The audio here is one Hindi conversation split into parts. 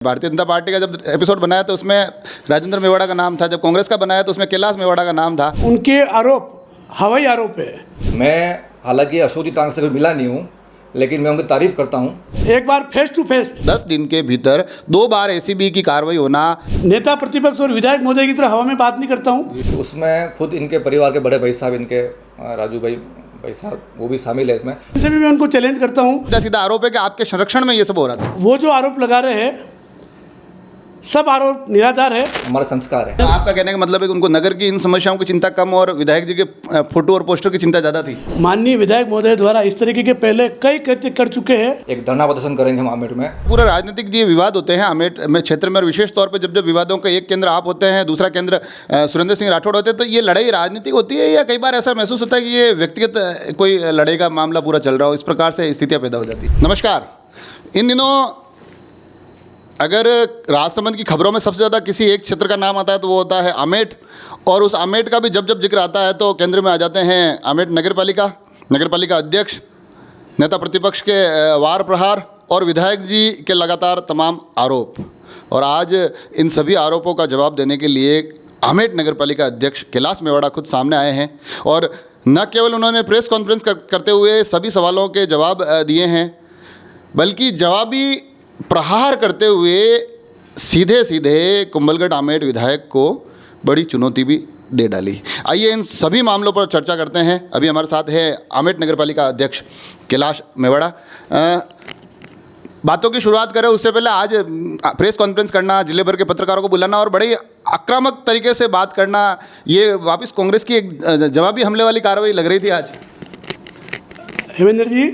भारतीय जनता पार्टी का जब एपिसोड बनाया तो उसमें राजेंद्र मेवाड़ा का नाम था, जब कांग्रेस का बनाया तो उसमें कैलाश मेवाड़ा का नाम था। उनके आरोप हवाई आरोप है। मैं हालांकि अशोक जी टांग से कभी मिला नहीं हूँ, लेकिन मैं उनकी तारीफ करता हूँ। एक बार फेस टू फेस 10 दिन के भीतर 2 बार एसीबी की कार्रवाई होना। नेता प्रतिपक्ष और विधायक महोदय की तरह हवा में बात नहीं करता हूँ। उसमें खुद इनके परिवार के बड़े भाई साहब, इनके राजू भाई साहब, वो भी शामिल है इसमें। इससे भी मैं उनको चैलेंज करता हूँ। सीधा सीधा आरोप है कि आपके संरक्षण में ये सब हो रहा था। वो जो आरोप लगा रहे हैं सब आरोप निराधार है। हमारा संस्कार है। आपका कहने का मतलब है कि उनको नगर की इन समस्याओं की चिंता कम और विधायक जी के फोटो और पोस्टर की चिंता ज़्यादा थी। माननीय विधायक महोदय द्वारा इस तरीके के पहले कई कृत्य कर चुके हैं। एक धरना प्रदर्शन करेंगे हम आमेठ में। पूरा राजनीतिक जो विवाद होते हैं आमेठ में क्षेत्र में, और विशेष तौर पर जब विवादों का एक केंद्र आप होते हैं, दूसरा केंद्र सुरेंद्र सिंह राठौड़ होते हैं, तो ये लड़ाई राजनीतिक होती है या कई बार ऐसा महसूस होता है कि ये व्यक्तिगत कोई लड़ाई का मामला पूरा चल रहा हो, इस प्रकार से स्थितियाँ पैदा हो जाती है। नमस्कार। इन दिनों अगर राजसमंद की खबरों में सबसे ज़्यादा किसी एक क्षेत्र का नाम आता है तो वो होता है आमेठ, और उस आमेठ का भी जब जब जिक्र आता है तो केंद्र में आ जाते हैं आमेठ नगरपालिका अध्यक्ष, नेता प्रतिपक्ष के वार प्रहार और विधायक जी के लगातार तमाम आरोप। और आज इन सभी आरोपों का जवाब देने के लिए आमेठ नगरपालिका अध्यक्ष कैलाश मेवाड़ा खुद सामने आए हैं, और न केवल उन्होंने प्रेस कॉन्फ्रेंस करते हुए सभी सवालों के जवाब दिए हैं, बल्कि जवाबी प्रहार करते हुए सीधे सीधे कुंभलगढ़ आमेठ विधायक को बड़ी चुनौती भी दे डाली। आइए इन सभी मामलों पर चर्चा करते हैं। अभी हमारे साथ है आमेठ नगरपालिका अध्यक्ष कैलाश मेवाड़ा। बातों की शुरुआत करें उससे पहले आज प्रेस कॉन्फ्रेंस करना, जिले भर के पत्रकारों को बुलाना और बड़े आक्रामक तरीके से बात करना, ये वापस कांग्रेस की एक जवाबी हमले वाली कार्रवाई लग रही थी आज। हेमेंद्र जी,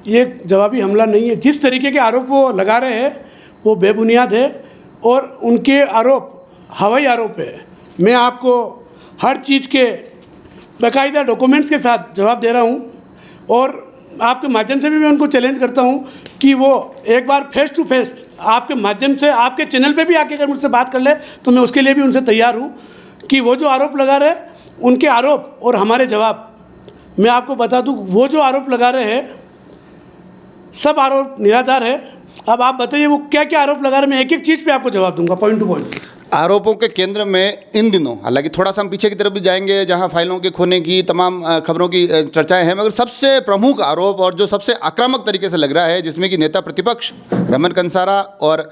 ये जवाबी हमला नहीं है। जिस तरीके के आरोप वो लगा रहे हैं वो बेबुनियाद है और उनके आरोप हवाई आरोप है। मैं आपको हर चीज़ के बाकायदा डॉक्यूमेंट्स के साथ जवाब दे रहा हूँ, और आपके माध्यम से भी मैं उनको चैलेंज करता हूँ कि वो एक बार फेस टू फेस आपके माध्यम से आपके चैनल पे भी आके अगर मुझसे बात कर ले तो मैं उसके लिए भी उनसे तैयार हूँ कि वो जो आरोप लगा रहे उनके आरोप और हमारे जवाब। मैं आपको बता दूँ, वो जो आरोप लगा रहे हैं सब आरोप निराधार है। अब आप बताइए वो क्या क्या आरोप लगा रहे हैं, मैं एक एक चीज़ पे आपको जवाब दूंगा पॉइंट टू पॉइंट। आरोपों के केंद्र में इन दिनों, हालांकि थोड़ा सा हम पीछे की तरफ भी जाएंगे जहां फाइलों के खोने की तमाम खबरों की चर्चाएं हैं, मगर सबसे प्रमुख आरोप और जो सबसे आक्रामक तरीके से लग रहा है, जिसमें कि नेता प्रतिपक्ष रमन कंसारा और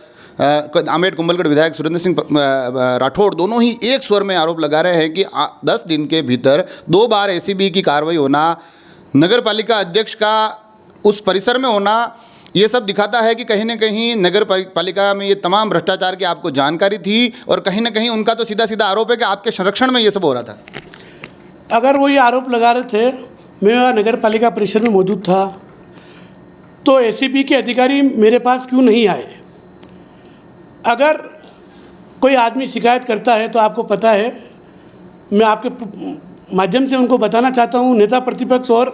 आमेठ कुंभलगढ़ विधायक सुरेंद्र सिंह राठौड़ दोनों ही एक स्वर में आरोप लगा रहे हैं कि 10 दिन के भीतर 2 बार एसीबी की कार्रवाई होना, नगर पालिका अध्यक्ष का उस परिसर में होना, ये सब दिखाता है कि कहीं ना कहीं नगर पालिका में ये तमाम भ्रष्टाचार की आपको जानकारी थी, और कहीं ना कहीं उनका तो सीधा सीधा आरोप है कि आपके संरक्षण में ये सब हो रहा था। अगर वो ये आरोप लगा रहे थे, मैं नगर पालिका परिसर में मौजूद था, तो एसीबी के अधिकारी मेरे पास क्यों नहीं आए? अगर कोई आदमी शिकायत करता है तो आपको पता है, मैं आपके माध्यम से उनको बताना चाहता हूँ, नेता प्रतिपक्ष और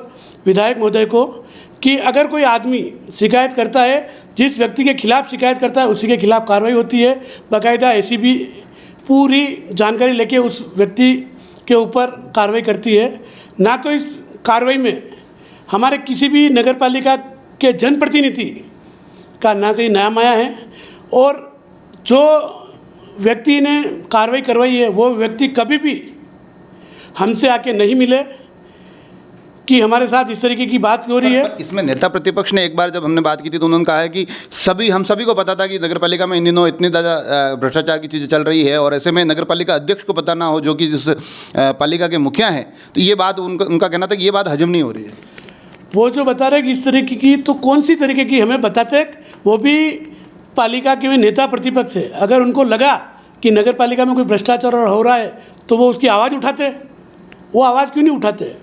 विधायक महोदय को, कि अगर कोई आदमी शिकायत करता है, जिस व्यक्ति के खिलाफ शिकायत करता है उसी के खिलाफ कार्रवाई होती है। बाकायदा एसीबी पूरी जानकारी लेके उस व्यक्ति के ऊपर कार्रवाई करती है। ना तो इस कार्रवाई में हमारे किसी भी नगर पालिका के जनप्रतिनिधि का ना कहीं नाम आया है, और जो व्यक्ति ने कार्रवाई करवाई है वो व्यक्ति कभी भी हमसे आके नहीं मिले कि हमारे साथ इस तरीके की बात हो रही है। इसमें नेता प्रतिपक्ष ने एक बार जब हमने बात की थी तो उन्होंने कहा है कि हम सभी को पता था कि नगरपालिका में इन दिनों इतनी ज़्यादा भ्रष्टाचार की चीज़ें चल रही है, और ऐसे में नगरपालिका अध्यक्ष को पता ना हो, जो कि जिस पालिका के मुखिया हैं, तो ये बात उनका कहना था कि ये बात हजम नहीं हो रही है। वो जो बता रहे कि इस तरीके की, तो कौन सी तरीके की हमें बताते, वो भी पालिका के नेता प्रतिपक्ष है। अगर उनको लगा कि नगर पालिका में कोई भ्रष्टाचार हो रहा है तो वो उसकी आवाज़ उठाते। वो आवाज़ क्यों नहीं उठाते?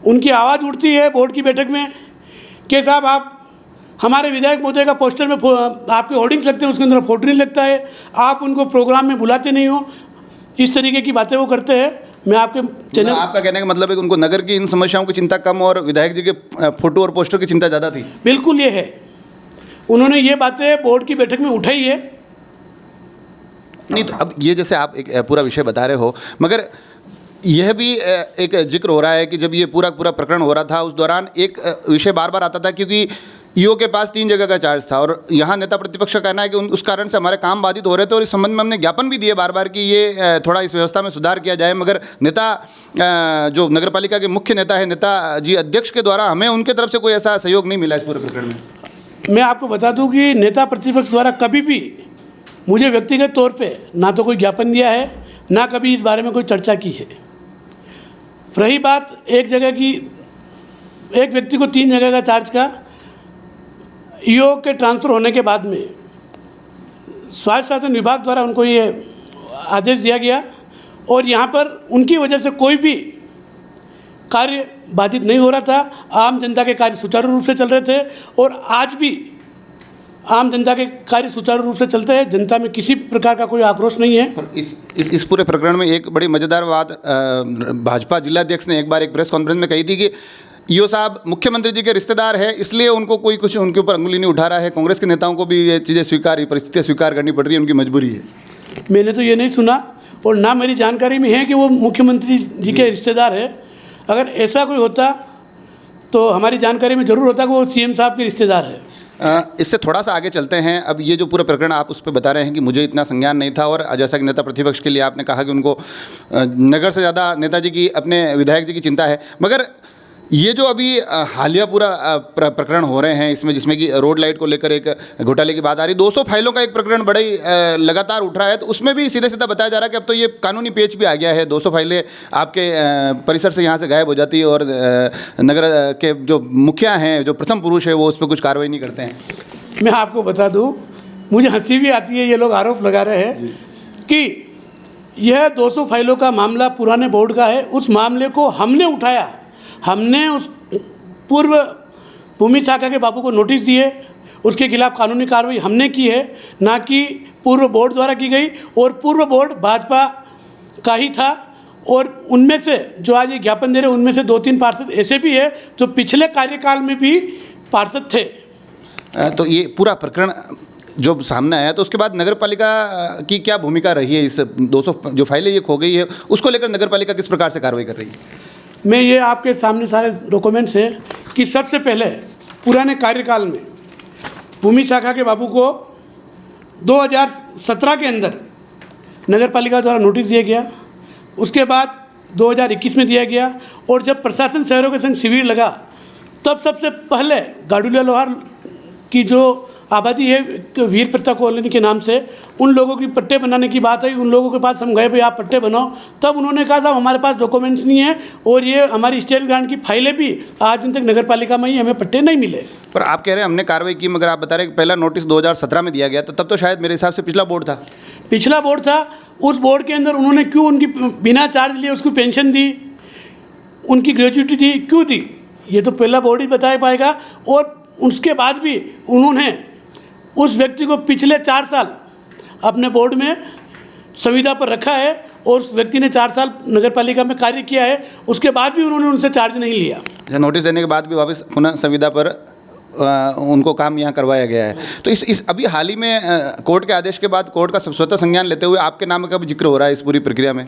उनकी आवाज़ उठती है बोर्ड की बैठक में कि साहब आप हमारे विधायक महोदय का पोस्टर में आपके होर्डिंग्स लगते हैं, उसके अंदर फोटो नहीं लगता है, आप उनको प्रोग्राम में बुलाते नहीं हो। इस तरीके की बातें वो करते हैं। मैं आपके चैनल, आपका कहने का मतलब है कि उनको नगर की इन समस्याओं की चिंता कम और विधायक जी के फोटो और पोस्टर की चिंता ज़्यादा थी। बिल्कुल ये है, उन्होंने ये बातें बोर्ड की बैठक में उठाई है। नहीं तो अब ये जैसे आप एक पूरा विषय बता रहे हो, मगर यह भी एक जिक्र हो रहा है कि जब ये पूरा प्रकरण हो रहा था उस दौरान एक विषय बार बार आता था, क्योंकि ईओ के पास 3 जगह का चार्ज था और यहाँ नेता प्रतिपक्ष का कहना है कि उस कारण से हमारे काम बाधित हो रहे थे और इस संबंध में हमने ज्ञापन भी दिए बार बार कि ये थोड़ा इस व्यवस्था में सुधार किया जाए, मगर नेता जो नगरपालिका के मुख्य नेता है, नेताजी अध्यक्ष के द्वारा हमें उनके तरफ से कोई ऐसा सहयोग नहीं मिला इस पूरे प्रकरण में। मैं आपको बता दूं कि नेता प्रतिपक्ष द्वारा कभी भी मुझे व्यक्तिगत तौर पे ना तो कोई ज्ञापन दिया है, ना कभी इस बारे में कोई चर्चा की है। रही बात एक जगह की, एक व्यक्ति को 3 जगह का चार्ज का ईओ के ट्रांसफ़र होने के बाद में स्वास्थ्य शासन विभाग द्वारा उनको ये आदेश दिया गया और यहाँ पर उनकी वजह से कोई भी कार्य बाधित नहीं हो रहा था। आम जनता के कार्य सुचारू रूप से चल रहे थे और आज भी आम जनता के कार्य सुचारू रूप से चलते हैं। जनता में किसी प्रकार का कोई आक्रोश नहीं है। और इस पूरे प्रकरण में एक बड़ी मज़ेदार बात भाजपा जिलाध्यक्ष ने एक बार एक प्रेस कॉन्फ्रेंस में कही थी कि ईओ साहब मुख्यमंत्री जी के रिश्तेदार है, इसलिए उनको कोई कुछ उनके ऊपर अंगुली नहीं उठा रहा है। कांग्रेस के नेताओं को भी ये चीज़ें परिस्थितियाँ स्वीकार करनी पड़ रही है, उनकी मजबूरी है। मैंने तो ये नहीं सुना और ना मेरी जानकारी में है कि वो मुख्यमंत्री जी के रिश्तेदार है। अगर ऐसा कोई होता तो हमारी जानकारी में ज़रूर होता कि वो सीएम साहब के रिश्तेदार है। इससे थोड़ा सा आगे चलते हैं। अब ये जो पूरा प्रकरण आप उस पर बता रहे हैं कि मुझे इतना संज्ञान नहीं था और जैसा कि नेता प्रतिपक्ष के लिए आपने कहा कि उनको नगर से ज़्यादा नेताजी की, अपने विधायक जी की चिंता है, मगर ये जो अभी हालिया पूरा प्रकरण हो रहे हैं इसमें, जिसमें कि रोड लाइट को लेकर एक घोटाले की बात आ रही, 200 फाइलों का एक प्रकरण बड़ा ही लगातार उठ रहा है, तो उसमें भी सीधे सीधा बताया जा रहा है कि अब तो ये कानूनी पेच भी आ गया है। 200 फाइलें आपके परिसर से यहाँ से गायब हो जाती है और नगर के जो मुखिया हैं, जो प्रथम पुरुष है, वो उस पर कुछ कार्रवाई नहीं करते हैं। मैं आपको बता दूं, मुझे हंसी भी आती है, ये लोग आरोप लगा रहे हैं कि यह 200 फाइलों का मामला पुराने बोर्ड का है। उस मामले को हमने उठाया, हमने उस पूर्व भूमि शाखा के बाबू को नोटिस दिए, उसके खिलाफ कानूनी कार्रवाई हमने की है, ना कि पूर्व बोर्ड द्वारा की गई। और पूर्व बोर्ड भाजपा का ही था और उनमें से जो आज ये ज्ञापन दे रहे हैं उनमें से 2-3 पार्षद ऐसे भी है जो पिछले कार्यकाल में भी पार्षद थे। तो ये पूरा प्रकरण जो सामने आया, तो उसके बाद नगरपालिका की क्या भूमिका रही है? इस 200 जो फाइलें ये खो गई है उसको लेकर नगरपालिका किस प्रकार से कार्रवाई कर रही है? मैं ये आपके सामने सारे डॉक्यूमेंट्स हैं कि सबसे पहले पुराने कार्यकाल में भूमि शाखा के बाबू को 2017 के अंदर नगरपालिका द्वारा नोटिस दिया गया, उसके बाद 2021 में दिया गया और जब प्रशासन शहरों के संग शिविर लगा तब सबसे पहले गाडुलिया लोहार की जो आबादी है वीर प्रताप कॉलोनी के नाम से, उन लोगों की पट्टे बनाने की बात आई। उन लोगों के पास हम गए, भाई आप पट्टे बनाओ, तब उन्होंने कहा साहब हमारे पास डॉक्यूमेंट्स नहीं है और ये हमारी स्टेट ग्रांट की फाइलें भी आज दिन तक नगरपालिका में ही हमें पट्टे नहीं मिले। पर आप कह रहे हैं हमने कार्रवाई की, मगर आप बता रहे हैं कि पहला नोटिस 2017 में दिया गया, तो तब तो शायद मेरे हिसाब से पिछला बोर्ड था। पिछला बोर्ड था, उस बोर्ड के अंदर उन्होंने क्यों उनकी बिना चार्ज लिए उसको पेंशन दी, उनकी ग्रेजुएटी दी, क्यों दी, ये तो पहला बोर्ड ही बता पाएगा। और उसके बाद भी उन्होंने उस व्यक्ति को पिछले 4 साल अपने बोर्ड में संविदा पर रखा है और उस व्यक्ति ने 4 साल नगरपालिका में कार्य किया है, उसके बाद भी उन्होंने उनसे चार्ज नहीं लिया। नोटिस देने के बाद भी वापस पुनः संविदा पर उनको काम यहाँ करवाया गया है। तो इस अभी हाल ही में कोर्ट के आदेश के बाद कोर्ट का स्वतः संज्ञान लेते हुए आपके नाम का भी जिक्र हो रहा है इस पूरी प्रक्रिया में।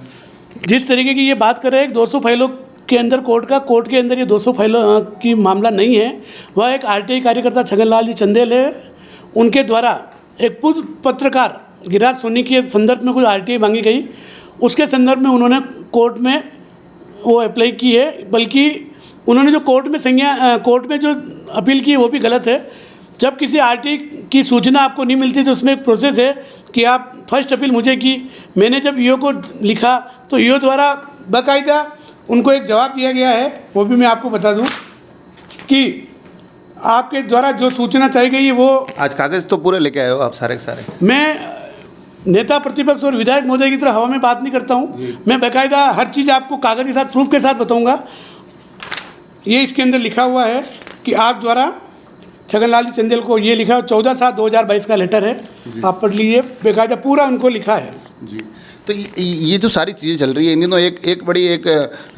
जिस तरीके की ये बात कर रहे हैं 200 फाइलों के अंदर कोर्ट के अंदर ये 200 फाइलों की मामला नहीं है। वह एक आरटीआई कार्यकर्ता छगनलाल जी चंदेल है, उनके द्वारा एक पूर्व पत्रकार गिरिराज सोनी के संदर्भ में कोई आरटीआई मांगी गई, उसके संदर्भ में उन्होंने कोर्ट में वो अप्लाई की है। बल्कि उन्होंने जो कोर्ट में जो अपील की है वो भी गलत है। जब किसी आरटीआई की सूचना आपको नहीं मिलती तो उसमें एक प्रोसेस है कि आप फर्स्ट अपील मुझे की, मैंने जब ईओ को लिखा तो ईओ द्वारा बाकायदा उनको एक जवाब दिया गया है, वो भी मैं आपको बता दूं कि आपके द्वारा जो सूचना चाहिए गई है वो। आज कागज़ तो पूरे लेके आए हो आप सारे के सारे। मैं नेता प्रतिपक्ष और विधायक महोदय की तरह हवा में बात नहीं करता हूँ, मैं बाकायदा हर चीज़ आपको कागज़ के साथ प्रूफ के साथ बताऊँगा। ये इसके अंदर लिखा हुआ है कि आप द्वारा छगनलाल जी चंदेल को ये लिखा 14/7/2022 का लेटर है, आप पढ़ लीजिए, बेकायदा पूरा उनको लिखा है जी। तो ये जो सारी चीज़ें चल रही है इन दिनों एक बड़ी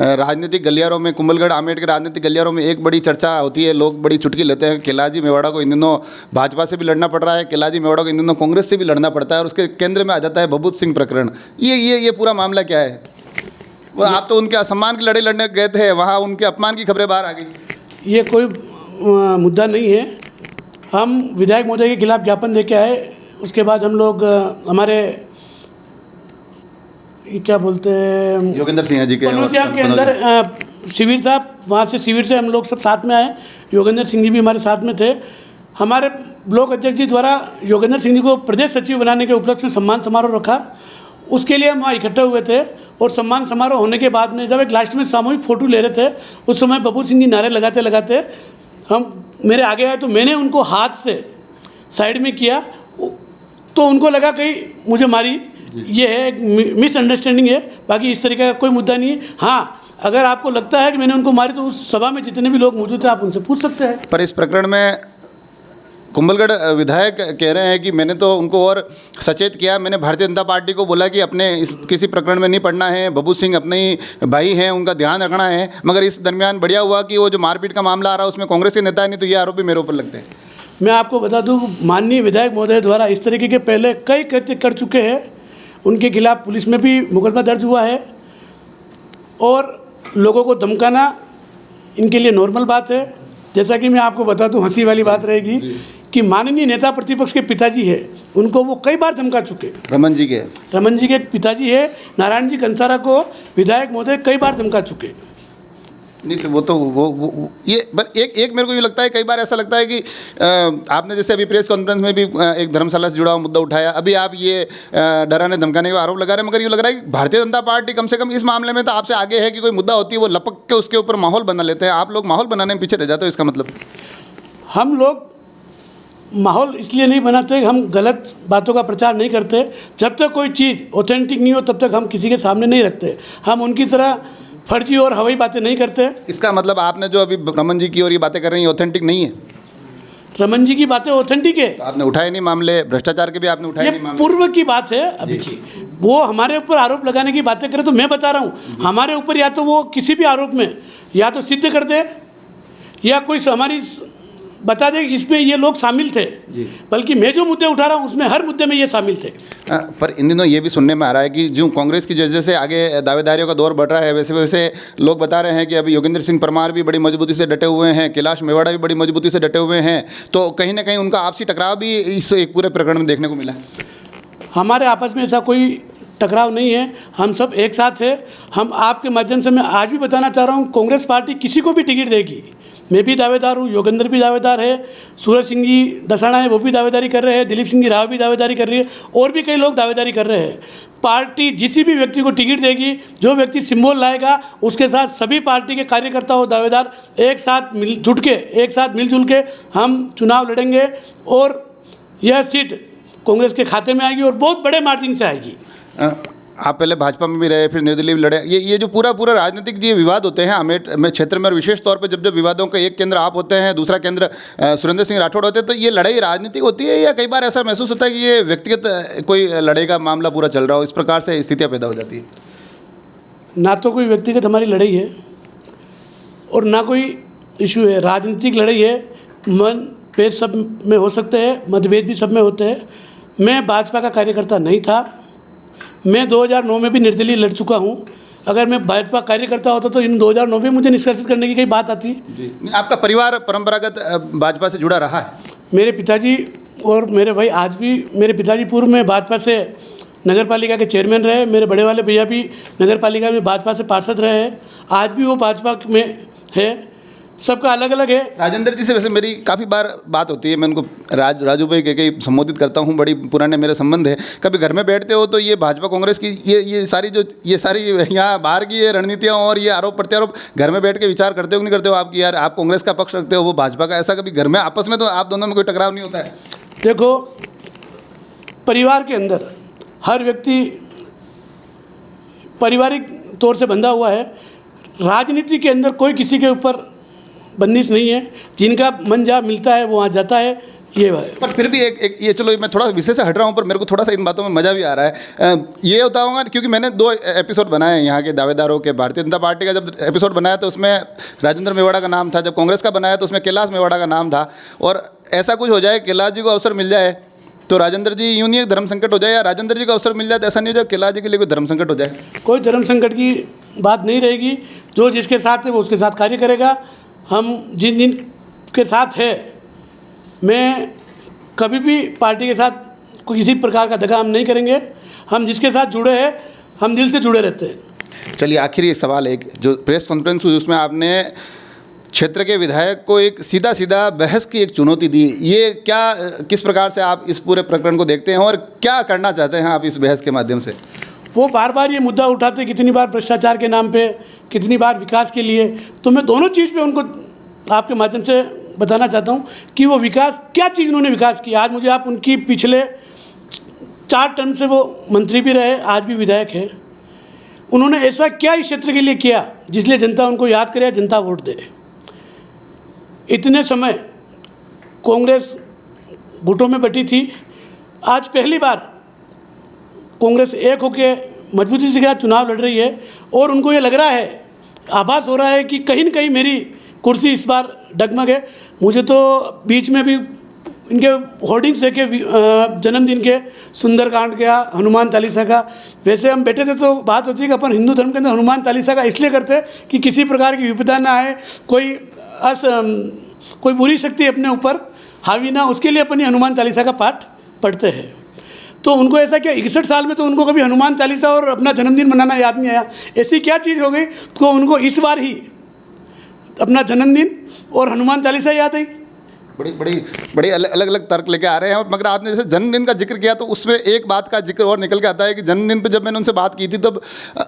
राजनीतिक गलियारों में, कुंभलगढ़ आमेट के राजनीतिक गलियारों में एक बड़ी चर्चा होती है, लोग बड़ी चुटकी लेते हैं। कैलाश मेवाड़ा को इन दिनों भाजपा से भी लड़ना पड़ रहा है, कैलाश मेवाड़ा को इन दिनों कांग्रेस से भी लड़ना पड़ता है और उसके केंद्र में आ जाता है भभूत सिंह प्रकरण। ये पूरा मामला क्या है? वो आप तो उनके सम्मान की लड़ाई लड़ने गए थे, वहाँ उनके अपमान की खबरें बाहर आ गई। ये कोई मुद्दा नहीं है। हम विधायक महोदय के खिलाफ ज्ञापन देके आए। उसके बाद हम लोग हमारे ये क्या बोलते हैं, योगेंद्र सिंह जी के पनौतिया के अंदर शिविर था, वहाँ से शिविर से हम लोग सब साथ में आए। योगेंद्र सिंह जी भी हमारे साथ में थे। हमारे ब्लॉक अध्यक्ष जी द्वारा योगेंद्र सिंह जी को प्रदेश सचिव बनाने के उपलक्ष्य में सम्मान समारोह रखा, उसके लिए हम वहाँ इकट्ठे हुए थे। और सम्मान समारोह होने के बाद में जब एक लास्ट में सामूहिक फ़ोटो ले रहे थे, उस समय बब्बू सिंह जी नारे लगाते लगाते हम मेरे आगे आए, तो मैंने उनको हाथ से साइड में किया, तो उनको लगा कहीं मुझे मारी। ये है एक मिसअंडरस्टैंडिंग है, बाकी इस तरीके का कोई मुद्दा नहीं है। हाँ, अगर आपको लगता है कि मैंने उनको मारी, तो उस सभा में जितने भी लोग मौजूद थे आप उनसे पूछ सकते हैं। पर इस प्रकरण में कुंभलगढ़ विधायक कह रहे हैं कि मैंने तो उनको और सचेत किया, मैंने भारतीय जनता पार्टी को बोला कि अपने इस किसी प्रकरण में नहीं पड़ना है, बब्बू सिंह अपने ही भाई हैं, उनका ध्यान रखना है। मगर इस दरमियान बढ़िया हुआ कि वो जो मारपीट का मामला आ रहा है उसमें कांग्रेस के नेता है, नहीं तो ये आरोप भी मेरे ऊपर लगते हैं। मैं आपको बता दूं, माननीय विधायक महोदय द्वारा इस तरीके के पहले कई कृत्य कर चुके हैं। उनके खिलाफ पुलिस में भी मुकदमा दर्ज हुआ है, और लोगों को धमकाना इनके लिए नॉर्मल बात है। जैसा कि मैं आपको बता दूं, हंसी वाली बात रहेगी कि माननीय नेता प्रतिपक्ष के पिताजी है, उनको वो कई बार धमका चुके। रमन जी के पिताजी है नारायण जी कंसारा को विधायक महोदय कई बार धमका चुके। नहीं तो वो ये बस एक मेरे को ये लगता है, कई बार ऐसा लगता है कि आपने जैसे अभी प्रेस कॉन्फ्रेंस में भी एक धर्मशाला से जुड़ा हुआ मुद्दा उठाया, अभी आप ये डराने धमकाने का आरोप लगा रहे हैं, मगर ये लग रहा है कि भारतीय जनता पार्टी कम से कम इस मामले में तो आपसे आगे है कि कोई मुद्दा होती है वो लपक के उसके ऊपर माहौल बना लेते हैं। आप लोग माहौल बनाने में पीछे रह जाते हो, इसका मतलब? हम लोग माहौल इसलिए नहीं बनाते, हम गलत बातों का प्रचार नहीं करते। जब तक कोई चीज़ ऑथेंटिक नहीं हो तब तक हम किसी के सामने नहीं रखते। हम उनकी तरह फर्जी और हवाई बातें नहीं करते। इसका मतलब आपने जो अभी रमन जी की और ये बातें कर रही हैं ऑथेंटिक नहीं है? रमन जी की बातें ऑथेंटिक है। तो आपने उठाए नहीं मामले, भ्रष्टाचार के भी आपने उठाए नहीं ये मामले। पूर्व की बात है अभी की। वो हमारे ऊपर आरोप लगाने की बातें करें तो मैं बता रहा हूँ, हमारे ऊपर या तो वो किसी भी आरोप में या तो सिद्ध कर दे या कोई हमारी बता दे इसमें ये लोग शामिल थे। बल्कि मैं जो मुद्दे उठा रहा हूँ उसमें हर मुद्दे में ये शामिल थे। पर इन दिनों ये भी सुनने में आ रहा है कि जो कांग्रेस की जैसे जैसे आगे दावेदारियों का दौर बढ़ रहा है, वैसे वैसे लोग बता रहे हैं कि अभी योगेंद्र सिंह परमार भी बड़ी मजबूती से डटे हुए हैं, कैलाश मेवाड़ा भी बड़ी मजबूती से डटे हुए हैं, तो कहीं ना कहीं उनका आपसी टकराव भी इस एक पूरे प्रकरण में देखने को मिला। हमारे आपस में ऐसा कोई टकराव नहीं है, हम सब एक साथ हैं। हम आपके माध्यम से मैं आज भी बताना चाह रहा हूँ, कांग्रेस पार्टी किसी को भी टिकट देगी। मैं भी दावेदार हूँ, योगेंद्र भी दावेदार है, सूरज सिंह जी दसाना है वो भी दावेदारी कर रहे हैं, दिलीप सिंह जी राव भी दावेदारी कर रही है, और भी कई लोग दावेदारी कर रहे हैं। पार्टी जिस भी व्यक्ति को टिकट देगी, जो व्यक्ति सिंबल लाएगा, उसके साथ सभी पार्टी के कार्यकर्ता और दावेदार एक साथ मिलजुल के हम चुनाव लड़ेंगे, और यह सीट कांग्रेस के खाते में आएगी और बहुत बड़े मार्जिन से आएगी। आप पहले भाजपा में भी रहे, फिर निर्दलीय भी लड़े। ये जो पूरा राजनीतिक जो विवाद होते हैं अमेठ में क्षेत्र में, और विशेष तौर पे जब विवादों का एक केंद्र आप होते हैं, दूसरा केंद्र सुरेंद्र सिंह राठौड़ होते हैं, तो ये लड़ाई राजनीतिक होती है या कई बार ऐसा महसूस होता है कि ये व्यक्तिगत कोई लड़ाई का मामला पूरा चल रहा हो, इस प्रकार से स्थितियाँ पैदा हो जाती है? ना तो कोई व्यक्तिगत हमारी लड़ाई है और ना कोई इशू है, राजनीतिक लड़ाई है। मतभेद सब में हो सकते हैं, मतभेद भी सब में होते हैं। मैं भाजपा का कार्यकर्ता नहीं था, मैं 2009 में भी निर्दलीय लड़ चुका हूं। अगर मैं भाजपा कार्यकर्ता होता तो इन 2009 में मुझे निष्कासित करने की कई बात आती। जी, आपका परिवार परंपरागत भाजपा से जुड़ा रहा है? मेरे पिताजी और मेरे भाई आज भी, मेरे पिताजी पूर्व में भाजपा से नगर पालिका के चेयरमैन रहे, मेरे बड़े वाले भैया भी नगर पालिका में भाजपा से पार्षद रहे हैं, आज भी वो भाजपा में है। सबका अलग अलग है। राजेंद्र जी से वैसे मेरी काफ़ी बार बात होती है, मैं उनको राजू भाई कह संबोधित करता हूँ, बड़ी पुराने मेरे संबंध है। कभी घर में बैठते हो तो ये भाजपा कांग्रेस की ये सारी यहाँ बाहर की ये रणनीतियाँ और ये आरोप प्रत्यारोप घर में बैठ के विचार करते हो नहीं करते हो आप कि यार आप कांग्रेस का पक्ष रखते हो, वो भाजपा का, ऐसा कभी घर में आपस में तो आप दोनों में कोई टकराव नहीं होता है? देखो, परिवार के अंदर हर व्यक्ति पारिवारिक तौर से बंधा हुआ है। राजनीति के अंदर कोई किसी के ऊपर बंदिश नहीं है, जिनका मन जहाँ मिलता है वो वहाँ जाता है, ये है। पर फिर भी एक ये, चलो मैं थोड़ा विषय से हट रहा हूँ, पर मेरे को थोड़ा सा इन बातों में मज़ा भी आ रहा है। ये होता होगा क्योंकि मैंने 2 एपिसोड बनाए यहाँ के दावेदारों के। भारतीय जनता पार्टी का जब एपिसोड बनाया तो उसमें राजेंद्र मेवाड़ा का नाम था, जब कांग्रेस का बनाया तो उसमें कैलाश मेवाड़ा का नाम था। और ऐसा कुछ हो जाए, कैलाश जी को अवसर मिल जाए तो राजेंद्र जी यूँ नहीं एक धर्म संकट हो जाए, या राजेंद्र जी को अवसर मिल जाए तो ऐसा नहीं हो जाए कैलाश जी के लिए कोई धर्म संकट हो जाए? कोई धर्म संकट की बात नहीं रहेगी। जो जिसके साथ है वो उसके साथ कार्य करेगा। हम जिन के साथ है मैं कभी भी पार्टी के साथ कोई किसी प्रकार का दगा हम नहीं करेंगे। हम जिसके साथ जुड़े हैं हम दिल से जुड़े रहते हैं। चलिए आखिरी एक सवाल, एक जो प्रेस कॉन्फ्रेंस हुई उसमें आपने क्षेत्र के विधायक को एक सीधा सीधा बहस की एक चुनौती दी, ये क्या किस प्रकार से आप इस पूरे प्रकरण को देखते हैं और क्या करना चाहते हैं आप इस बहस के माध्यम से? वो बार बार ये मुद्दा उठाते, कितनी बार भ्रष्टाचार के नाम पे, कितनी बार विकास के लिए। तो मैं दोनों चीज़ पे उनको आपके माध्यम से बताना चाहता हूँ कि वो विकास, क्या चीज़ उन्होंने विकास की। आज मुझे आप उनकी पिछले 4 टर्म से वो मंत्री भी रहे, आज भी विधायक है। उन्होंने ऐसा क्या इस क्षेत्र के लिए किया जिसलिए जनता उनको याद करे, जनता वोट दे। इतने समय कांग्रेस गुटों में बैठी थी, आज पहली बार कांग्रेस एक होके मजबूती से चुनाव लड़ रही है और उनको ये लग रहा है, आभास हो रहा है कि कहीं न कहीं मेरी कुर्सी इस बार डगमग है। मुझे तो बीच में भी इनके होर्डिंग्स देखे जन्मदिन के, सुंदरकांड का, हनुमान चालीसा का। वैसे हम बैठे थे तो बात होती है कि अपन हिंदू धर्म के अंदर हनुमान चालीसा का इसलिए करते कि किसी प्रकार की विपदा ना आए, कोई बुरी शक्ति अपने ऊपर हावी ना, उसके लिए अपन ये हनुमान चालीसा का पाठ पढ़ते हैं। तो उनको ऐसा क्या 61 साल में तो उनको कभी हनुमान चालीसा और अपना जन्मदिन मनाना याद नहीं आया। ऐसी क्या चीज़ हो गई तो उनको इस बार ही अपना जन्मदिन और हनुमान चालीसा याद आई। बड़ी अलग अलग तर्क लेके आ रहे हैं। मगर आपने जैसे जन्मदिन का जिक्र किया तो उसमें एक बात का जिक्र और निकल के आता है कि जन्मदिन पे जब मैंने उनसे बात की थी तब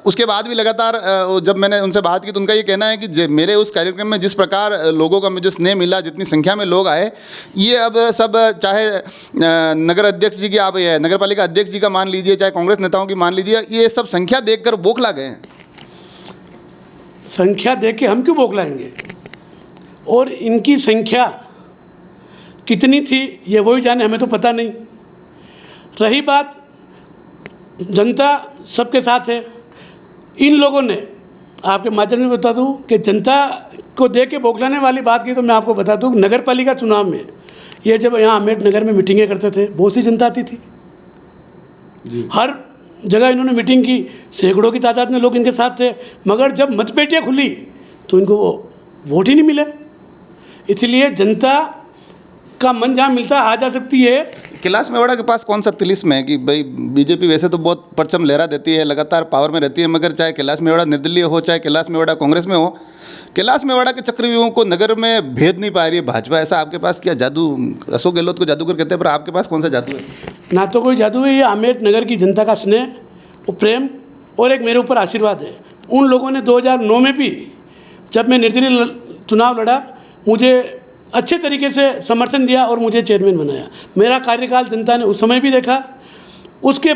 उसके बाद भी लगातार जब मैंने उनसे बात की तो उनका ये कहना है कि मेरे उस कार्यक्रम में जिस प्रकार लोगों का मुझे स्नेह मिला, जितनी संख्या में लोग आए, ये अब सब चाहे नगर अध्यक्ष जी की, आप नगर पालिका अध्यक्ष जी का मान लीजिए, चाहे कांग्रेस नेताओं की मान लीजिए, ये सब संख्या देख कर बौखला गए हैं। संख्या देख के हम क्यों बौखलाएंगे, और इनकी संख्या कितनी थी ये वही जाने, हमें तो पता नहीं। रही बात जनता सबके साथ है, इन लोगों ने, आपके माध्यम से बता दूं कि जनता को देख के बौखलाने वाली बात की तो मैं आपको बता दूं, नगर पालिका चुनाव में ये जब यहाँ अमेठ नगर में मीटिंगें करते थे, बहुत सी जनता आती थी जी। हर जगह इन्होंने मीटिंग की, सैकड़ों की तादाद में लोग इनके साथ थे, मगर जब मतपेटियाँ खुली तो इनको वो वोट ही नहीं मिले। इसलिए जनता का मन जहाँ मिलता आ जा सकती है। कैलाश मेवाड़ा के पास कौन सा तिलिस्म है कि भाई बीजेपी वैसे तो बहुत परचम लहरा देती है, लगातार पावर में रहती है, मगर चाहे कैलाश मेवाड़ा निर्दलीय हो, चाहे कैलाश मेवाड़ा कांग्रेस में हो, कैलाश मेवाड़ा के चक्रव्यूहों को नगर में भेद नहीं पा रही है भाजपा। ऐसा आपके पास क्या जादू, अशोक गहलोत को जादूगर कहते हैं, पर आपके पास कौन सा जादू है? ना तो कोई जादू है, ये अमेठ नगर की जनता का स्नेह और प्रेम और एक मेरे ऊपर आशीर्वाद है। उन लोगों ने 2009 में भी जब मैं निर्दलीय चुनाव लड़ा, मुझे अच्छे तरीके से समर्थन दिया और मुझे चेयरमैन बनाया। मेरा कार्यकाल जनता ने उस समय भी देखा। उसके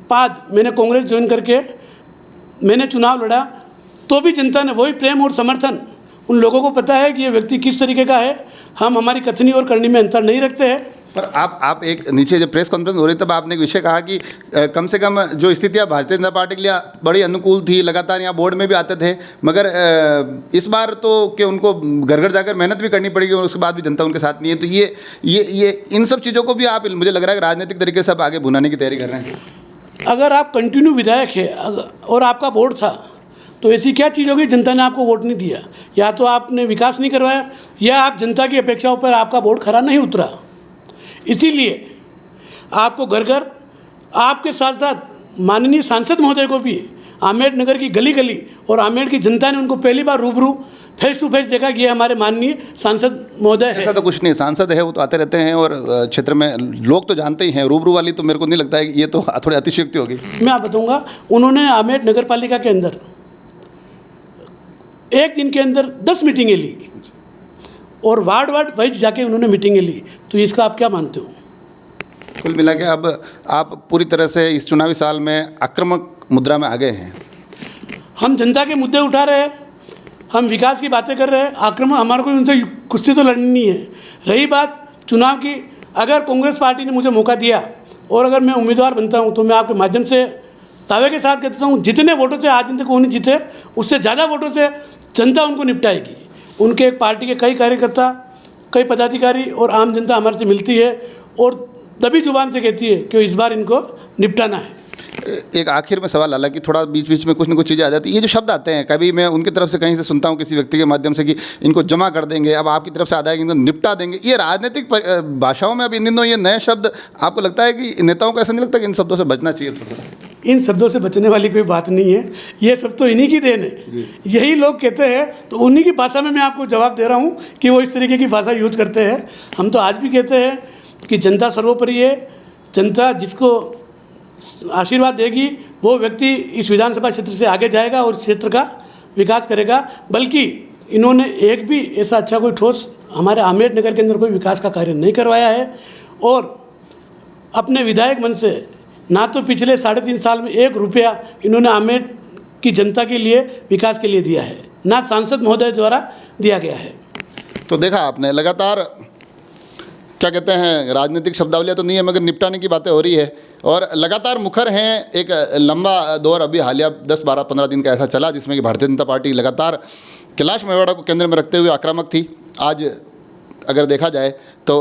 बाद मैंने कांग्रेस ज्वाइन करके मैंने चुनाव लड़ा तो भी जनता ने वही प्रेम और समर्थन, उन लोगों को पता है कि ये व्यक्ति किस तरीके का है। हम हमारी कथनी और करनी में अंतर नहीं रखते हैं। पर आप एक नीचे जब प्रेस कॉन्फ्रेंस हो रही तब आपने एक विषय कहा कि कम से कम जो स्थितियां भारतीय जनता पार्टी के लिए बड़ी अनुकूल थी, लगातार यहाँ बोर्ड में भी आते थे, मगर इस बार तो कि उनको घर घर जाकर मेहनत भी करनी पड़ेगी और उसके बाद भी जनता उनके साथ नहीं है। तो ये इन सब चीज़ों को भी आप, मुझे लग रहा है कि राजनीतिक तरीके से आप आगे भुनाने की तैयारी कर रहे हैं। अगर आप कंटिन्यू विधायक है और आपका बोर्ड था तो ऐसी क्या चीज़ होगी जनता ने आपको वोट नहीं दिया? या तो आपने विकास नहीं करवाया या आप जनता की अपेक्षाओं पर आपका बोर्ड खरा नहीं उतरा। इसीलिए आपको घर घर, आपके साथ साथ माननीय सांसद महोदय को भी अमेठ नगर की गली गली और अमेठ की जनता ने उनको पहली बार रूबरू फेस टू फेस देखा कि ये हमारे माननीय सांसद महोदय है। ऐसा तो कुछ नहीं, सांसद है वो तो आते रहते हैं और क्षेत्र में लोग तो जानते ही हैं। रूबरू वाली तो मेरे को नहीं लगता है कि ये तो थोड़ी अतिशयोक्ति होगी। मैं आप बताऊँगा, उन्होंने अमेठ नगर पालिका के अंदर एक दिन के अंदर 10 मीटिंगें ली और वार्ड वाइज जाके उन्होंने मीटिंगें ली। तो इसका आप क्या मानते हो? कुल मिला के अब आप पूरी तरह से इस चुनावी साल में आक्रामक मुद्रा में आ गए हैं। हम जनता के मुद्दे उठा रहे हैं, हम विकास की बातें कर रहे हैं। आक्रामक हमारे को उनसे कुश्ती तो लड़नी नहीं है। रही बात चुनाव की, अगर कांग्रेस पार्टी ने मुझे मौका दिया और अगर मैं उम्मीदवार बनता हूँ तो मैं आपके माध्यम से दावे के साथ कहता हूँ, जितने वोटों से आज तक उन्हें जीते उससे ज़्यादा वोटों से जनता उनको निपटाएगी। उनके पार्टी के कई कार्यकर्ता, कई पदाधिकारी और आम जनता हमारे से मिलती है और दबी जुबान से कहती है कि इस बार इनको निपटाना है। एक आखिर में सवाल, हालांकि थोड़ा बीच बीच में कुछ न कुछ चीज़ें आ जाती हैं, ये जो शब्द आते हैं कभी मैं उनकी तरफ से कहीं से सुनता हूँ किसी व्यक्ति के माध्यम से कि इनको जमा कर देंगे, अब आपकी तरफ से आता है कि इनको निपटा देंगे, ये राजनीतिक भाषाओं में अब इन दिनों ये नए शब्द, आपको लगता है कि नेताओं को ऐसा नहीं लगता कि इन शब्दों से बचना चाहिए थोड़ा? इन शब्दों से बचने वाली कोई बात नहीं है, ये सब तो इन्हीं की देन है, यही लोग कहते हैं तो उन्हीं की भाषा में मैं आपको जवाब दे रहा हूँ कि वो इस तरीके की भाषा यूज करते हैं। हम तो आज भी कहते हैं कि जनता सर्वोपरि है, जनता जिसको आशीर्वाद देगी वो व्यक्ति इस विधानसभा क्षेत्र से आगे जाएगा और क्षेत्र का विकास करेगा। बल्कि इन्होंने एक भी ऐसा अच्छा कोई ठोस हमारे आमेर नगर के अंदर कोई विकास का कार्य नहीं करवाया है, और अपने विधायक मन से ना तो पिछले 3.5 साल में 1 रुपया इन्होंने आमेर की जनता के लिए विकास के लिए दिया है, ना सांसद महोदय द्वारा दिया गया है। तो देखा आपने, लगातार क्या कहते हैं, राजनीतिक शब्दावलियाँ तो नहीं है मगर निपटाने की बातें हो रही है और लगातार मुखर हैं। एक लंबा दौर अभी हालिया 10, 12, 15 दिन का ऐसा चला जिसमें कि भारतीय जनता पार्टी लगातार कैलाश मेवाड़ा को केंद्र में रखते हुए आक्रामक थी। आज अगर देखा जाए तो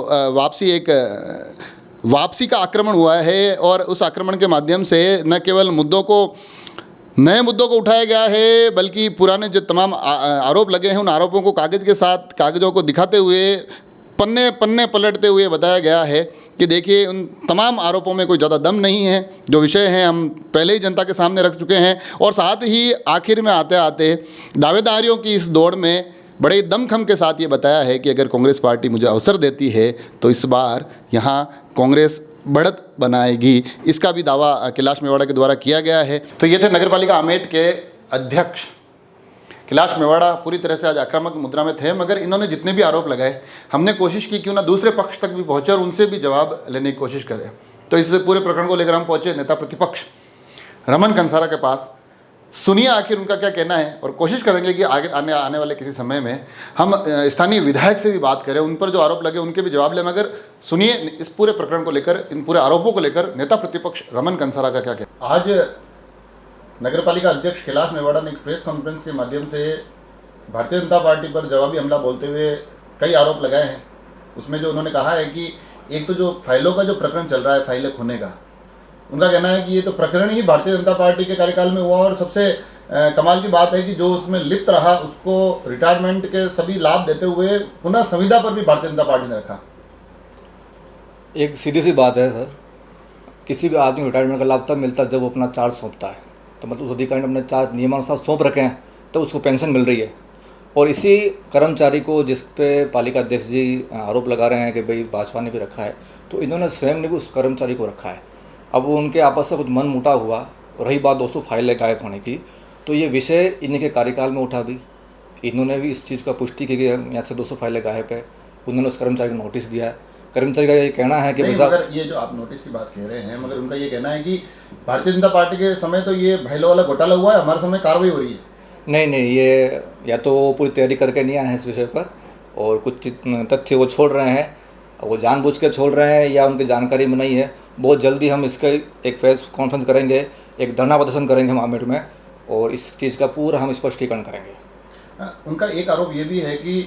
वापसी का आक्रमण हुआ है और उस आक्रमण के माध्यम से न केवल नए मुद्दों को उठाया गया है, बल्कि पुराने जो तमाम आरोप लगे हैं उन आरोपों को कागज़ों को दिखाते हुए पन्ने पलटते हुए बताया गया है कि देखिए उन तमाम आरोपों में कोई ज़्यादा दम नहीं है, जो विषय हैं हम पहले ही जनता के सामने रख चुके हैं। और साथ ही आखिर में आते आते दावेदारियों की इस दौड़ में बड़े दमखम के साथ ये बताया है कि अगर कांग्रेस पार्टी मुझे अवसर देती है तो इस बार यहाँ कांग्रेस बढ़त बनाएगी, इसका भी दावा कैलाश मेवाड़ा के द्वारा किया गया है। तो ये थे नगरपालिका आमेट के अध्यक्ष कैलाश मेवाड़ा। पूरी तरह से आज आक्रामक मुद्रा में थे, मगर इन्होंने जितने भी आरोप लगाए हमने कोशिश की क्यों ना दूसरे पक्ष तक भी पहुँचे और उनसे भी जवाब लेने की कोशिश करें। तो इस पूरे प्रकरण को लेकर हम पहुँचे नेता प्रतिपक्ष रमन कंसारा के पास। सुनिए आखिर उनका क्या कहना है और कोशिश करेंगे कि आगे आने वाले किसी समय में हम स्थानीय विधायक से भी बात करें, उन पर जो आरोप लगे उनके भी जवाब लें। मगर सुनिए इस पूरे प्रकरण को लेकर, इन पूरे आरोपों को लेकर नेता प्रतिपक्ष रमन कंसारा का क्या कहना। आज नगरपालिका अध्यक्ष कैलाश मेवाड़ा ने एक प्रेस कॉन्फ्रेंस के माध्यम से भारतीय जनता पार्टी पर जवाबी हमला बोलते हुए कई आरोप लगाए हैं। उसमें जो उन्होंने कहा है कि एक तो जो फाइलों का जो प्रकरण चल रहा है, फाइलें खोने का, उनका कहना है कि ये तो प्रकरण ही भारतीय जनता पार्टी के कार्यकाल में हुआ और सबसे कमाल की बात है कि जो उसमें लिप्त रहा उसको रिटायरमेंट के सभी लाभ देते हुए पुनः संविदा पर भी भारतीय जनता पार्टी ने रखा। एक सीधी सी बात है सर, किसी भी आदमी रिटायरमेंट का लाभ तब मिलता है जब वो अपना चार्ज सौंपता है। तो मतलब उस अधिकारी ने अपने चार्ज नियमानुसार सौंप रखे हैं तो उसको पेंशन मिल रही है। और इसी कर्मचारी को जिस पे पालिका अध्यक्ष जी आरोप लगा रहे हैं कि भाई भाजपा ने भी रखा है, तो इन्होंने स्वयं ने भी उस कर्मचारी को रखा है। अब उनके आपस में कुछ मन मुटाव हुआ, रही बात दोस्तों फाइलें गायब होने की, तो ये विषय इन्हीं के कार्यकाल में उठा भी। इन्होंने भी इस चीज़ का पुष्टि की कि यहाँ से 200 फाइलें गायब है। उन्होंने उस कर्मचारी को नोटिस दिया है। कर्मचारी का ये कहना है कि मगर ये जो आप नोटिस की बात कह रहे हैं, मगर उनका ये कहना है कि भारतीय जनता पार्टी के समय तो ये भाईलों वाला घोटाला हुआ है, हमारे समय कार्रवाई हो रही है। नहीं, ये या तो पूरी तैयारी करके नहीं आए हैं इस विषय पर और कुछ तथ्य वो छोड़ रहे हैं, वो जानबूझ के छोड़ रहे हैं या उनकी जानकारी में नहीं है। बहुत जल्दी हम इसका एक प्रेस कॉन्फ्रेंस करेंगे, एक धरना प्रदर्शन करेंगे हम आमेर में और इस चीज़ का पूरा हम स्पष्टीकरण करेंगे। उनका एक आरोप ये भी है कि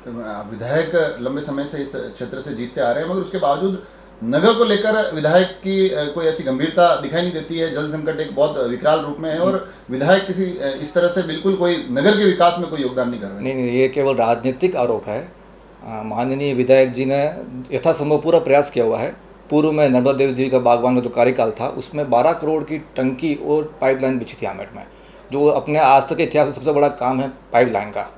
विधायक लंबे समय से इस क्षेत्र से जीतते आ रहे हैं, मगर उसके बावजूद नगर को लेकर विधायक की कोई ऐसी गंभीरता दिखाई नहीं देती है। जल संकट एक बहुत विकराल रूप में है और विधायक किसी इस तरह से बिल्कुल कोई नगर के विकास में कोई योगदान नहीं कर रहे। नहीं, ये केवल राजनीतिक आरोप है। माननीय विधायक जी ने यथासंभव पूरा प्रयास किया हुआ है। पूर्व में नर्मदा देवी जी का बागवान का जो कार्यकाल था उसमें 12 करोड़ की टंकी और पाइपलाइन बिछी थी आमेर में, जो अपने आज तक के इतिहास में सबसे बड़ा काम है पाइपलाइन का।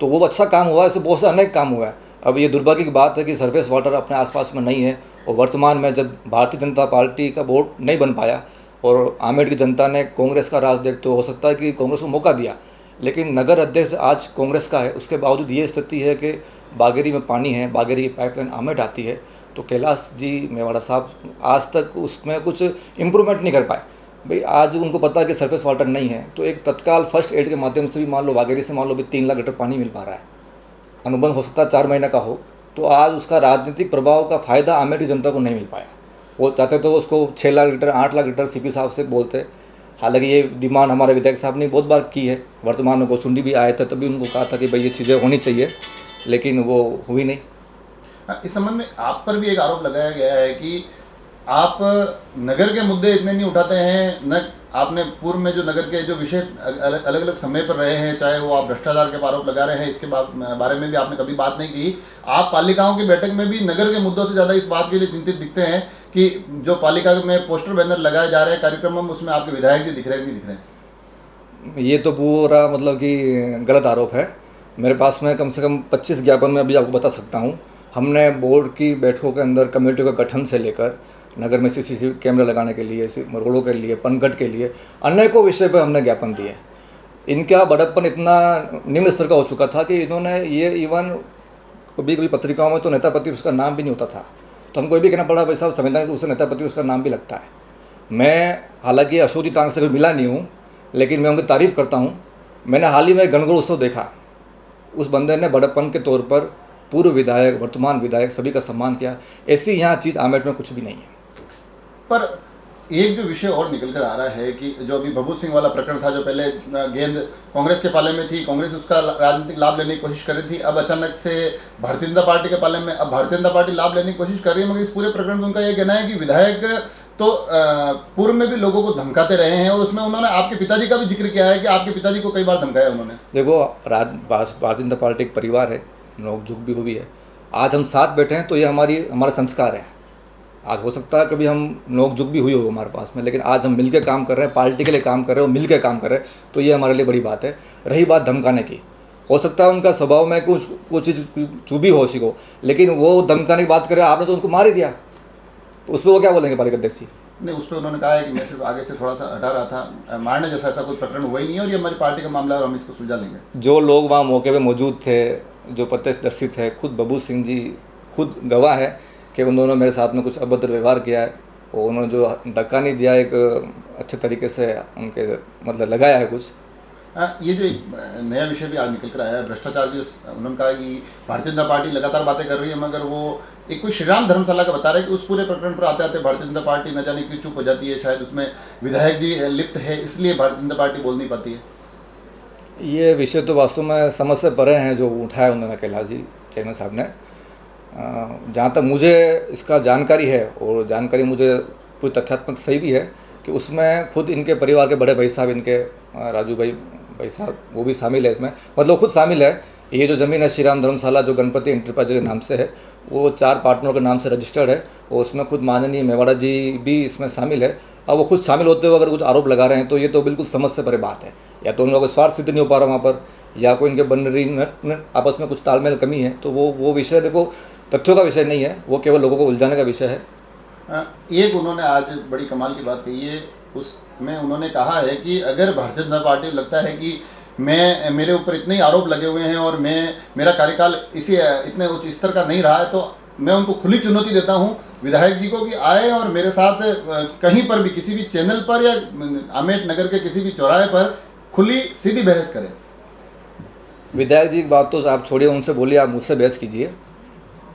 तो वो अच्छा काम हुआ है, इससे बहुत से अनेक काम हुआ है। अब ये दुर्भाग्य की बात है कि सरफेस वाटर अपने आसपास में नहीं है और वर्तमान में जब भारतीय जनता पार्टी का बोर्ड नहीं बन पाया और आमेर की जनता ने कांग्रेस का राज देख, तो हो सकता है कि कांग्रेस को मौका दिया, लेकिन नगर अध्यक्ष आज कांग्रेस का है। उसके बावजूद ये स्थिति है कि बागेरी में पानी है, बागेरी की पाइपलाइन आमेर आती है, तो कैलाश जी मेवाड़ा साहब आज तक उसमें कुछ इम्प्रूवमेंट नहीं कर पाए। भाई आज उनको पता है कि सरफेस वाटर नहीं है, तो एक तत्काल फर्स्ट एड के माध्यम से भी मान लो बागेरी से मान लो भी 3 लाख लीटर पानी मिल पा रहा है। अनुबंध हो सकता है 4 महीने का हो, तो आज उसका राजनीतिक प्रभाव का फ़ायदा आमेर की जनता को नहीं मिल पाया। वो चाहते तो उसको 6 lakh litre 8 lakh litre CP साहब से बोलते। हालांकि ये डिमांड हमारे विधायक साहब ने बहुत बार की है। वर्तमान में गोसुंडी भी आए थे, तभी उनको कहा था कि भाई ये चीज़ें होनी चाहिए, लेकिन वो हुई नहीं। इस संबंध में आप पर भी एक आरोप लगाया गया है कि आप नगर के मुद्दे इतने नहीं उठाते हैं, न आपने पूर्व में जो नगर के जो विषय अलग अलग समय पर रहे हैं, चाहे वो आप भ्रष्टाचार के आरोप लगा रहे हैं, इसके बारे में भी आपने कभी बात नहीं की। आप पालिकाओं की बैठक में भी नगर के मुद्दों से ज़्यादा इस बात के लिए चिंतित दिखते हैं कि जो पालिका में पोस्टर बैनर लगाए जा रहे हैं कार्यक्रमों में, उसमें आपके विधायक जी दिख रहे हैं, नहीं दिख रहे हैं। ये तो पूरा मतलब कि गलत आरोप है। मेरे पास में कम से कम 25 ज्ञापन में अभी आपको बता सकता हूँ। हमने बोर्ड की बैठकों के अंदर कमेटियों का गठन से लेकर नगर में सीसीटीवी कैमरा लगाने के लिए, रोडों के लिए, पनघट के लिए अनेकों विषय पर हमने ज्ञापन दिए। इनका बड़प्पन इतना निम्न स्तर का हो चुका था कि इन्होंने ये इवन कभी कभी पत्रिकाओं में तो नेता पति उसका नाम भी नहीं होता था, तो हमको ये भी कहना पड़ा भाई साहब संवैधानिक रूप से नेता पति उसका नाम भी लगता है। मैं हालांकि अशोक जी तांग से कभी मिला नहीं हूँ, लेकिन मैं उनकी तारीफ़ करता हूँ। मैंने हाल ही में गणगौर उत्सव देखा, उस बंदे ने बड़प्पन के तौर पर पूर्व विधायक, वर्तमान विधायक सभी का सम्मान किया। ऐसी यहाँ चीज़ आमेट में कुछ भी नहीं है। पर एक जो विषय और निकल कर आ रहा है कि जो अभी भभूत सिंह वाला प्रकरण था, जो पहले गेंद कांग्रेस के पाले में थी, कांग्रेस उसका राजनीतिक लाभ लेने की कोशिश कर रही थी, अब अचानक से भारतीय जनता पार्टी के पाले में, अब भारतीय जनता पार्टी लाभ लेने की कोशिश कर रही है। मगर इस पूरे प्रकरण में उनका ये कहना है कि विधायक तो पूर्व में भी लोगों को धमकाते रहे हैं, और उसमें उन्होंने आपके पिताजी का भी जिक्र किया है कि आपके पिताजी को कई बार धमकाया उन्होंने। देखो, भारतीय जनता पार्टी एक परिवार है, नोक-झोंक भी हुई है। आज हम साथ बैठे हैं तो ये हमारा संस्कार है। आज हो सकता है कभी हम नोक-झोंक भी हुई हो हमारे पास में, लेकिन आज हम मिलकर काम कर रहे हैं, पार्टी के लिए काम कर रहे हैं और मिलकर काम कर रहे हैं, तो ये हमारे लिए बड़ी बात है। रही बात धमकाने की, हो सकता है उनका स्वभाव में कुछ चीज़ चुभी हो उसी को, लेकिन वो धमकाने की बात करे, आपने तो उनको मार ही दिया, तो उस पर वो क्या बोलेंगे पालिका अध्यक्ष जी? नहीं, उस पर उन्होंने कहा है कि मैं सिर्फ आगे से थोड़ा सा हटा रहा था, मारने जैसा ऐसा कोई प्रकरण हुआ ही नहीं है और ये हमारी पार्टी का मामला है और हम इसको सुलझा लेंगे। जो लोग वहाँ मौके पे मौजूद थे, जो प्रत्यक्षदर्शी थे, खुद भभूत सिंह जी खुद गवाह है कि उन्होंने मेरे साथ में कुछ अभद्र व्यवहार किया है, और उन्होंने जो धक्का नहीं दिया, एक अच्छे तरीके से उनके मतलब लगाया है कुछ। ये जो एक नया विषय भी आज निकल कर आया है, भ्रष्टाचार की, उन्होंने कहा कि भारतीय जनता पार्टी लगातार बातें कर रही है, मगर वो एक कोई श्रीराम धर्मशाला का बता रहे हैं कि उस पूरे प्रकरण पर आते आते भारतीय जनता पार्टी न जाने क्यों चुप हो जाती है। शायद उसमें विधायक जी लिप्त है, इसलिए भारतीय जनता पार्टी बोल नहीं पाती है। ये विषय तो वास्तव में समझ से परे हैं जो उठाया उन्होंने कैलाश जी चेयरमैन साहब ने। जहाँ तक मुझे इसका जानकारी है, और जानकारी मुझे पूरी तथ्यात्मक सही भी है, कि उसमें खुद इनके परिवार के बड़े भाई साहब, इनके राजू भाई साहब, वो भी शामिल है इसमें, मतलब खुद शामिल है। ये जो ज़मीन है श्रीराम धर्मशाला, जो गणपति एंटरप्राइज के नाम से है, वो 4 पार्टनरों के नाम से रजिस्टर्ड है, और उसमें खुद माननीय मेवाड़ा जी भी इसमें शामिल है। अब वो खुद शामिल होते हुए अगर कुछ आरोप लगा रहे हैं तो ये तो बिल्कुल समझ से परे बात है। या तो उन लोगों का स्वार्थ सिद्ध नहीं हो पा रहा वहाँ पर, या कोई इनके बन रही आपस में कुछ तालमेल कमी है, तो वो विषय देखो तथ्यों का विषय नहीं है, वो केवल लोगों को उलझाने का विषय है। एक उन्होंने आज बड़ी कमाल की बात कही है, उसमें उन्होंने कहा है कि अगर भारतीय जनता पार्टी को लगता है कि मेरे ऊपर इतने ही आरोप लगे हुए हैं और मेरा कार्यकाल इसी इतने उच्च स्तर का नहीं रहा है, तो मैं उनको खुली चुनौती देता हूं विधायक जी को कि आए और मेरे साथ कहीं पर भी, किसी भी चैनल पर या आमेट नगर के किसी भी चौराहे पर खुली सीधी बहस करें। विधायक जी की बात तो आप छोड़िए, उनसे बोलिए, आप मुझसे बहस कीजिए।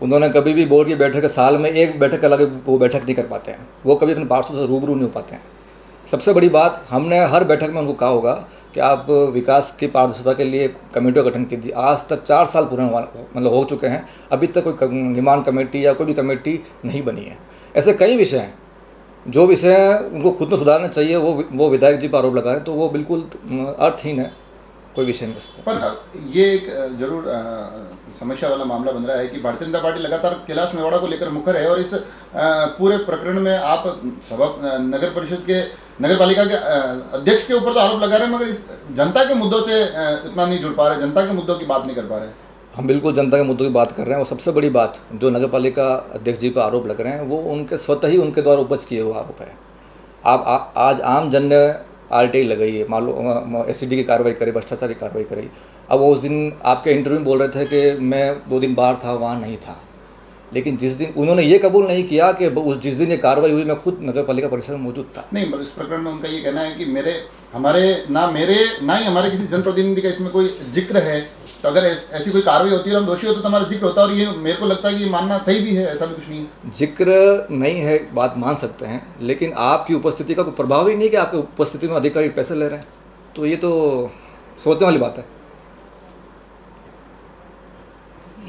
उन्होंने कभी भी बोर्ड की बैठक साल में एक बैठक अलग वो बैठक नहीं कर पाते हैं, वो कभी अपने पार्षदों से रूबरू नहीं हो पाते हैं। सबसे बड़ी बात, हमने हर बैठक में उनको कहा होगा कि आप विकास की पारदर्शिता के लिए कमेटियों का गठन कीजिए। आज तक 4 साल पूरे मतलब हो चुके हैं, अभी तक कोई निर्माण कमेटी या कोई भी कमेटी नहीं बनी है। ऐसे कई विषय हैं जो विषय उनको खुद में सुधारना चाहिए, वो विधायक जी पर आरोप लगा रहे हैं, तो वो बिल्कुल अर्थहीन है, कोई विषय नहीं उसमें। पर ये एक जरूर समस्या वाला मामला बन रहा है कि भारतीय जनता पार्टी लगातार कैलाश मेवाड़ा को लेकर मुखर है, और इस पूरे प्रकरण में आप नगर परिषद के, नगर पालिका के अध्यक्ष के ऊपर तो आरोप लगा रहे हैं, मगर इस जनता के मुद्दों से इतना नहीं जुड़ पा रहे, जनता के मुद्दों की बात नहीं कर पा रहे। हम बिल्कुल जनता के मुद्दों की बात कर रहे हैं, और सबसे बड़ी बात जो नगर पालिका अध्यक्ष जी पर आरोप लग रहे हैं, वो उनके स्वतः ही उनके द्वारा उपज किए हुए आरोप है। आप आज आम जन ने RTI लगाई है, मान लो SCD की कार्रवाई करी, भ्रष्टाचार की कार्रवाई करी। अब वो उस दिन आपके इंटरव्यू में बोल रहे थे कि मैं 2 दिन बाहर था, वहाँ नहीं था, लेकिन जिस दिन उन्होंने ये कबूल नहीं किया कि जिस दिन ये कार्रवाई हुई मैं खुद नगर पालिका परिसर में मौजूद था। नहीं, इस प्रकरण में उनका ये कहना है कि ना ही हमारे किसी जनप्रतिनिधि का इसमें कोई जिक्र है, तो अगर ऐसी कोई कार्रवाई होती है और हम दोषी होते तो हमारा जिक्र होता, और ये मेरे को लगता है कि ये मानना सही भी है, ऐसा भी कुछ नहीं है। जिक्र नहीं है, बात मान सकते हैं, लेकिन आपकी उपस्थिति का कोई प्रभाव ही नहीं कि आपकी उपस्थिति में अधिकारी पैसे ले रहे हैं, तो ये तो सोचने वाली बात है।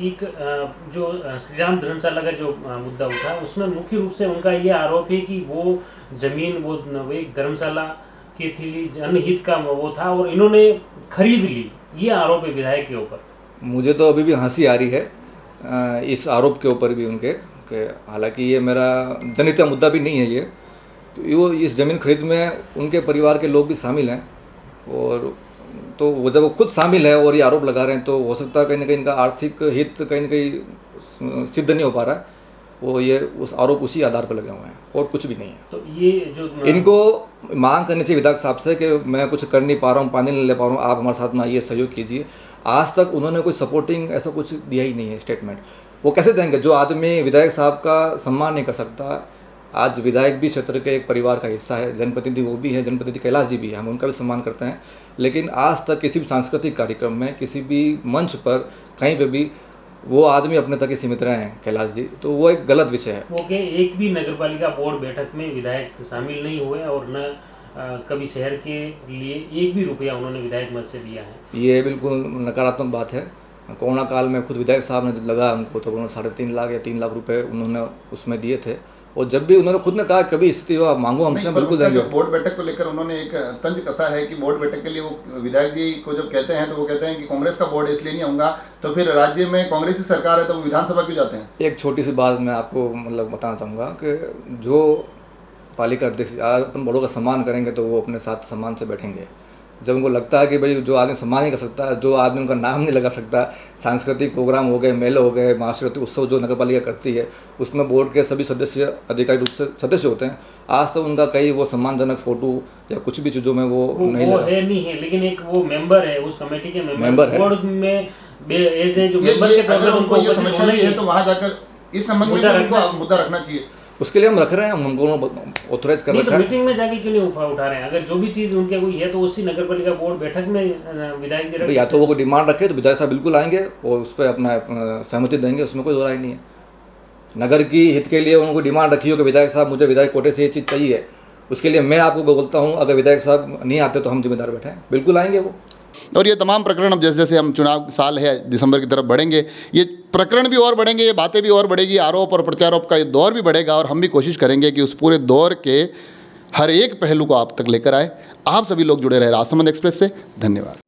एक जो श्री राम धर्मशाला का जो मुद्दा उठा उसमें मुख्य रूप से उनका ये आरोप है कि वो जमीन वो एक धर्मशाला की थी, जनहित का वो था और इन्होंने खरीद ली, ये आरोप है विधायक के ऊपर। मुझे तो अभी भी हंसी आ रही है इस आरोप के ऊपर भी उनके, कि हालांकि ये मेरा जनहित का मुद्दा भी नहीं है ये, वो इस ज़मीन खरीद में उनके परिवार के लोग भी शामिल हैं, और तो वो जब वो खुद शामिल है और ये आरोप लगा रहे हैं तो हो सकता है कहीं ना कहीं इनका आर्थिक हित कहीं ना कहीं सिद्ध नहीं हो पा रहा है, वो ये उस आरोप उसी आधार पर लगे हुए हैं और कुछ भी नहीं है। तो ये जो इनको मांग करनी चाहिए विधायक साहब से कि मैं कुछ कर नहीं पा रहा हूँ, पानी नहीं ले पा रहा हूँ, आप हमारे साथ में आइए, सहयोग कीजिए। आज तक उन्होंने कोई सपोर्टिंग ऐसा कुछ दिया ही नहीं है स्टेटमेंट। वो कैसे देंगे जो आदमी विधायक साहब का सम्मान नहीं कर सकता। आज विधायक भी क्षेत्र के एक परिवार का हिस्सा है, जनप्रतिनिधि वो भी है, जनप्रतिनिधि कैलाश जी भी है, हम उनका भी सम्मान करते हैं, लेकिन आज तक किसी भी सांस्कृतिक कार्यक्रम में, किसी भी मंच पर, कहीं पे भी वो आदमी अपने तक ही सीमित रहे हैं कैलाश जी, तो वो एक गलत विषय है। ओके, एक भी नगरपालिका बोर्ड बैठक में विधायक शामिल नहीं हुए और न कभी शहर के लिए एक भी रुपया उन्होंने विधायक मद से दिया है। ये बिल्कुल नकारात्मक बात है। कोरोना काल में खुद विधायक साहब ने लगा उनको, तो उन्होंने 3.5 लाख या 3 लाख रुपए उन्होंने उसमें दिए थे, और जब भी उन्होंने खुद ने कहा कभी स्थिति हो आप मांगो हमसे, हम बिल्कुल देंगे। बोर्ड बैठक को लेकर उन्होंने एक तंज कसा है कि बोर्ड बैठक के लिए वो विधायक जी को जब कहते हैं तो वो कहते हैं कि कांग्रेस का बोर्ड इसलिए नहीं आऊँगा, तो फिर राज्य में कांग्रेस की सरकार है तो वो विधानसभा क्यों जाते हैं। एक छोटी सी बात मैं आपको मतलब बताना चाहूँगा कि जो पालिका अध्यक्ष अपन बड़ों का सम्मान करेंगे तो वो अपने साथ सम्मान से बैठेंगे। जब उनको लगता है कि भाई जो आदमी सम्मान नहीं कर सकता, जो आदमी उनका नाम नहीं लगा सकता, सांस्कृतिक प्रोग्राम हो गए, मेले हो गए, महाशिवरात्रि उत्सव जो नगर पालिका करती है उसमें बोर्ड के सभी सदस्य अधिकारी रूप से सदस्य होते हैं, आज तक उनका कई वो सम्मानजनक फोटो या कुछ भी चीज़ों में वो नहीं लगा। है नहीं है, लेकिन एक वो मेंबर है, उस कमेटी के मेंबर है, बोर्ड में ऐसे जो ये मेंबर के प्रॉब्लम उनको ये समस्या नहीं है तो वहाँ जाकर इस संबंध में उनको मुद्दा रखना चाहिए। उसके लिए हम रख रहे हैं, हम उनको ऑथोराइज कर रखा है। तो मीटिंग में जाके क्यों नहीं उठा रहे हैं? अगर जो भी चीज़ उनके कोई है तो उसी नगरपालिका बोर्ड बैठक में विधायक जी रख, या तो वो कोई डिमांड रखे तो विधायक साहब बिल्कुल आएंगे और उस पर अपना सहमति देंगे, उसमें कोई दो राय नहीं है। नगर की हित के लिए उनको डिमांड रखी हो कि विधायक साहब मुझे विधायक कोटे से ये चीज़ चाहिए, उसके लिए मैं आपको बोलता हूँ अगर विधायक साहब नहीं आते तो हम जिम्मेदार बैठे हैं, बिल्कुल आएंगे वो। और ये तमाम प्रकरण अब जैसे जैसे हम चुनाव साल है दिसंबर की तरफ बढ़ेंगे, ये प्रकरण भी और बढ़ेंगे, ये बातें भी और बढ़ेगी, आरोप और प्रत्यारोप का ये दौर भी बढ़ेगा, और हम भी कोशिश करेंगे कि उस पूरे दौर के हर एक पहलू को आप तक लेकर आए। आप सभी लोग जुड़े रहे राजसमंद एक्सप्रेस से। धन्यवाद।